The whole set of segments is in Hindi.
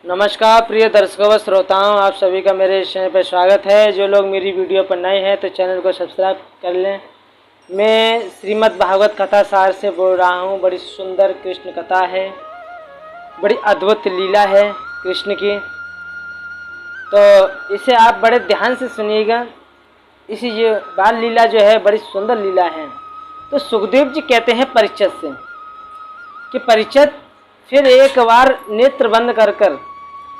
नमस्कार प्रिय दर्शकों व श्रोताओं, आप सभी का मेरे चैनल पर स्वागत है। जो लोग मेरी वीडियो पर नए हैं तो चैनल को सब्सक्राइब कर लें। मैं श्रीमद् भागवत कथा सार से बोल रहा हूँ। बड़ी सुंदर कृष्ण कथा है, बड़ी अद्भुत लीला है कृष्ण की, तो इसे आप बड़े ध्यान से सुनिएगा। इसी ये बाल लीला जो है बड़ी सुंदर लीला है। तो सुखदेव जी कहते हैं परीक्षित से कि परीक्षित, फिर एक बार नेत्र बंद कर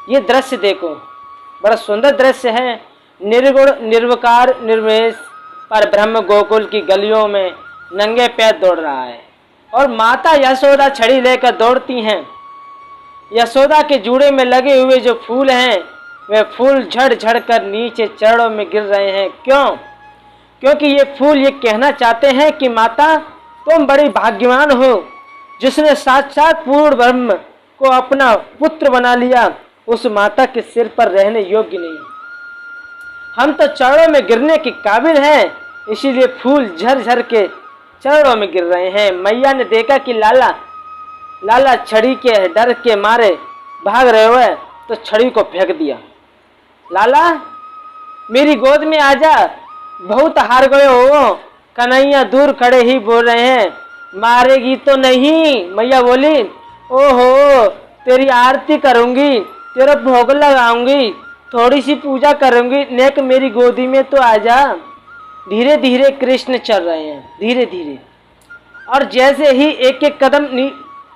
ये दृश्य देखो। बड़ा सुंदर दृश्य है। निर्गुण निर्विकार निर्वेश पर ब्रह्म गोकुल की गलियों में नंगे पैर दौड़ रहा है और माता यशोदा छड़ी लेकर दौड़ती हैं। यशोदा के जूड़े में लगे हुए जो फूल हैं वे फूल झड़ झड़ कर नीचे चरणों में गिर रहे हैं। क्यों? क्योंकि ये फूल ये कहना चाहते हैं कि माता तुम बड़ी भाग्यवान हो, जिसने साक्षात पूर्ण ब्रह्म को अपना पुत्र बना लिया। उस माता के सिर पर रहने योग्य नहीं, हम तो चरणों में गिरने के काबिल हैं, इसीलिए फूल झर झर के चरणों में गिर रहे हैं। मैया ने देखा कि लाला छड़ी के डर के मारे भाग रहे हुए, तो छड़ी को फेंक दिया। लाला मेरी गोद में आजा, बहुत हार गए हो। कन्हैया दूर खड़े ही बोल रहे हैं, मारेगी तो नहीं? मैया बोली, ओहो तेरी आरती करूंगी, तेरा भोग लगाऊंगी, थोड़ी सी पूजा करूंगी, नेक मेरी गोदी में तो आजा। धीरे धीरे कृष्ण चल रहे हैं, धीरे धीरे, और जैसे ही एक एक कदम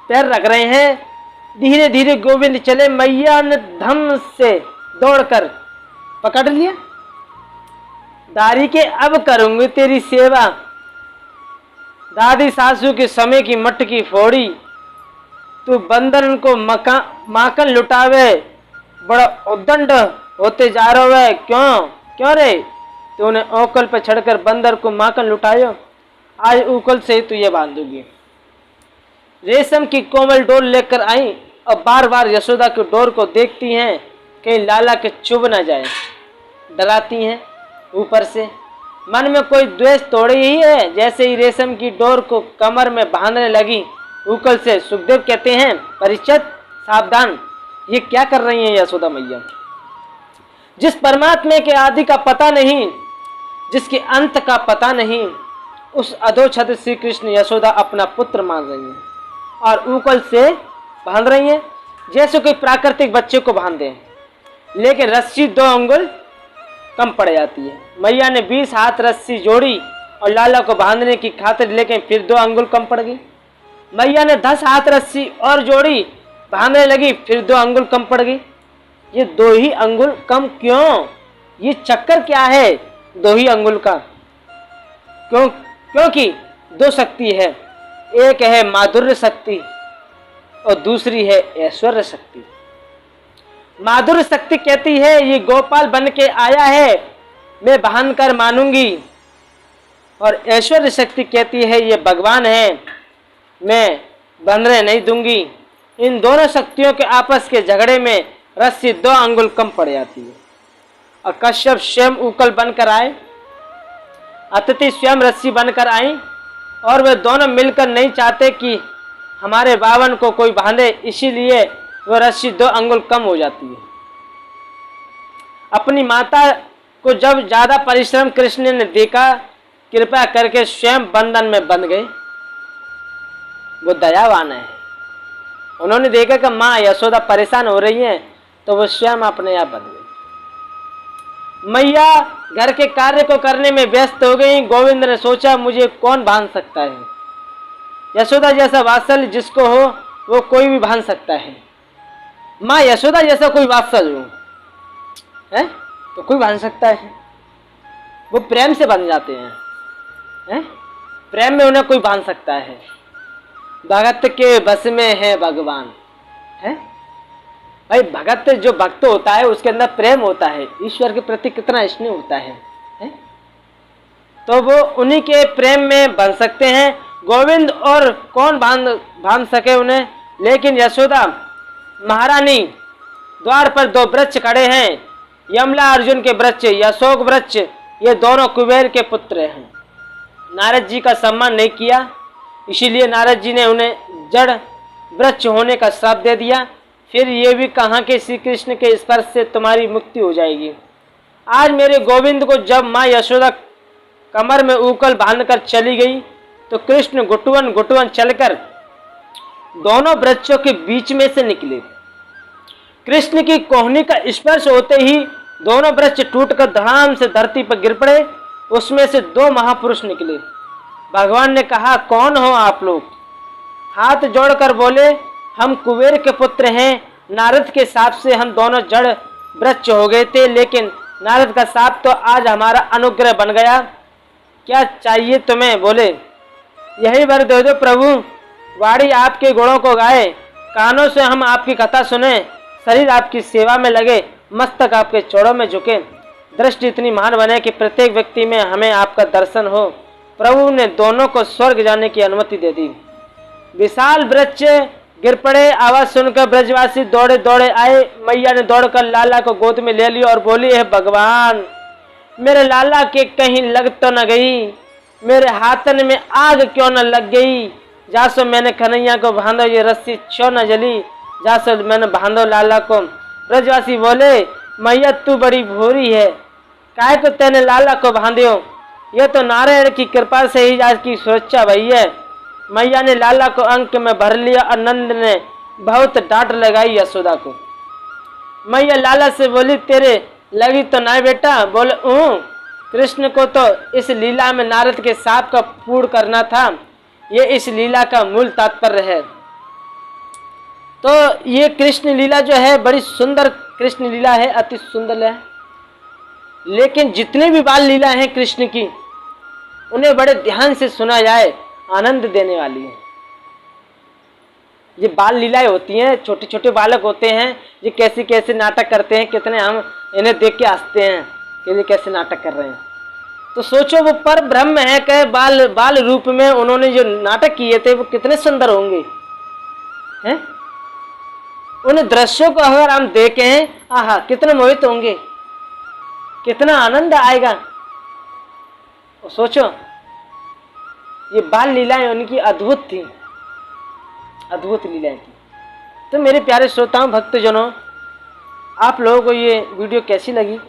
पैर रख रहे हैं, धीरे धीरे गोविंद चले। मैया ने धम से दौड़कर पकड़ लिया। दारी के अब करूंगी तेरी सेवा, दादी सासू के समय की मटकी फोड़ी, तू बंदर को माखन लुटावे, बड़ा उद्दंड होते जा रहा है। क्यों रे? तूने ओकल पर चढ़कर बंदर को माखन लुटायो, आज उकल से तू ये बांधूगी। रेशम की कोमल डोर लेकर आई और बार बार यशोदा के डोर को देखती हैं, कहीं लाला के चुभ न जाए, डराती हैं ऊपर से। मन में कोई द्वेष तोड़ी ही है। जैसे ही रेशम की डोर को कमर में बांधने लगी उकल से, सुखदेव कहते हैं परीक्षित सावधान, ये क्या कर रही है यशोदा मैया? जिस परमात्मा के आदि का पता नहीं, जिसके अंत का पता नहीं, उस अधोछद श्री कृष्ण यशोदा अपना पुत्र मान रही है और उकल से बांध रही है जैसे कोई प्राकृतिक बच्चे को बांध दे, लेकिन रस्सी 2 अंगुल कम पड़ जाती है। मैया ने 20 हाथ रस्सी जोड़ी और लाला को बांधने की खातिर, लेकिन फिर 2 अंगुल कम पड़ गई। मैया ने 10 हाथ रस्सी और जोड़ी, बांधने लगी, फिर 2 अंगुल कम पड़ गई। ये 2 ही अंगुल कम क्यों? ये चक्कर क्या है 2 ही अंगुल का? क्योंकि 2 शक्ति है, एक है माधुर्य शक्ति और दूसरी है ऐश्वर्य शक्ति। माधुर्य शक्ति कहती है ये गोपाल बन के आया है, मैं बांध कर मानूंगी, और ऐश्वर्य शक्ति कहती है ये भगवान है, मैं बंधने नहीं दूंगी। इन दोनों शक्तियों के आपस के झगड़े में रस्सी 2 अंगुल कम पड़ जाती है और कश्यप स्वयं उकल बनकर आए, अतिथि स्वयं रस्सी बनकर आई, और वे दोनों मिलकर नहीं चाहते कि हमारे बावन को कोई बांधे, इसीलिए वो रस्सी 2 अंगुल कम हो जाती है। अपनी माता को जब ज्यादा परिश्रम कृष्ण ने देखा, कृपया करके स्वयं बंधन में बंध गए। वो दयावान है। उन्होंने देखा कि माँ यशोदा परेशान हो रही है, तो वो स्वयं अपने आप बंध गई। मैया घर के कार्य को करने में व्यस्त हो गई। गोविंद ने सोचा मुझे कौन बांध सकता है? यशोदा जैसा वात्सल्य जिसको हो वो कोई भी बांध सकता है। माँ यशोदा जैसा कोई वात्सल्य हो है तो कोई बांध सकता है। वो प्रेम से बन जाते हैं, प्रेम में उन्हें कोई बांध सकता है। भगत के बस में है भगवान, है भाई। भगत जो भक्त होता है उसके अंदर प्रेम होता है, ईश्वर के प्रति कितना स्नेह होता है? तो वो उन्हीं के प्रेम में बन सकते हैं गोविंद, और कौन बांध सके उन्हें? लेकिन यशोदा महारानी द्वार पर 2 वृक्ष खड़े हैं, यमला अर्जुन के वृक्ष, अशोक वृक्ष, ये दोनों कुबेर के पुत्र हैं। नारद जी का सम्मान नहीं किया, इसीलिए नारद जी ने उन्हें जड़ वृक्ष होने का श्राप दे दिया। फिर ये भी कहा कि श्री कृष्ण के स्पर्श से तुम्हारी मुक्ति हो जाएगी। आज मेरे गोविंद को जब माँ यशोदा कमर में ऊकल बांधकर चली गई तो कृष्ण गुटवन गुटवन चलकर दोनों वृक्षों के बीच में से निकले। कृष्ण की कोहनी का स्पर्श होते ही दोनों वृक्ष टूटकर धड़ाम से धरती पर गिर पड़े। उसमें से दो महापुरुष निकले। भगवान ने कहा, कौन हो आप लोग? हाथ जोड़कर बोले, हम कुबेर के पुत्र हैं। नारद के साप से हम दोनों जड़ वृक्ष हो गए थे, लेकिन नारद का साप तो आज हमारा अनुग्रह बन गया। क्या चाहिए तुम्हें? बोले, यही वर दे दो प्रभु। वाणी आपके गुणों को गाए, कानों से हम आपकी कथा सुने, शरीर आपकी सेवा में लगे, मस्तक आपके चौड़ों में झुके, दृष्टि इतनी महान बने कि प्रत्येक व्यक्ति में हमें आपका दर्शन हो। प्रभु ने दोनों को स्वर्ग जाने की अनुमति दे दी। विशाल वृक्ष गिर पड़े। आवाज सुनकर ब्रजवासी दौड़े दौड़े आए। मैया ने दौड़कर लाला को गोद में ले लिया और बोली, हे भगवान, मेरे लाला के कहीं लग तो न गई, मेरे हाथन में आग क्यों न लग गई। जासो मैंने कन्हैया को बांधो, ये रस्सी क्यों न जली, जासो मैंने बांधो लाला को। ब्रजवासी बोले, मैया तू बड़ी भोरी है, काहे को तेने लाला को बांध्यो? ये तो नारायण की कृपा से ही आज की सुरक्षा भई है। मैया ने लाला को अंक में भर लिया और नंद ने बहुत डांट लगाई यशोदा को। मैया लाला से बोली, तेरे लगी तो ना बेटा? बोले, कृष्ण को तो इस लीला में नारद के साप का पूर्ण करना था। ये इस लीला का मूल तात्पर्य है। तो ये कृष्ण लीला जो है बड़ी सुंदर कृष्ण लीला है, अति सुंदर है। लेकिन जितने भी बाल लीला हैं कृष्ण की, उन्हें बड़े ध्यान से सुना जाए, आनंद देने वाली है। ये बाल लीलाएं होती हैं, छोटे छोटे बालक होते हैं, ये कैसे कैसे नाटक करते हैं, कितने हम इन्हें देख के हंसते हैं कि ये कैसे नाटक कर रहे हैं। तो सोचो वो पर ब्रह्म है कि बाल रूप में उन्होंने जो नाटक किए थे वो कितने सुंदर होंगे हैं। उन दृश्यों को अगर हम देखें, आहा कितने मोहित होंगे, कितना आनंद आएगा। और सोचो ये बाल लीलाएं उनकी अद्भुत थी, अद्भुत लीलाएं थी। तो मेरे प्यारे श्रोताओं, भक्तजनों, आप लोगों को ये वीडियो कैसी लगी?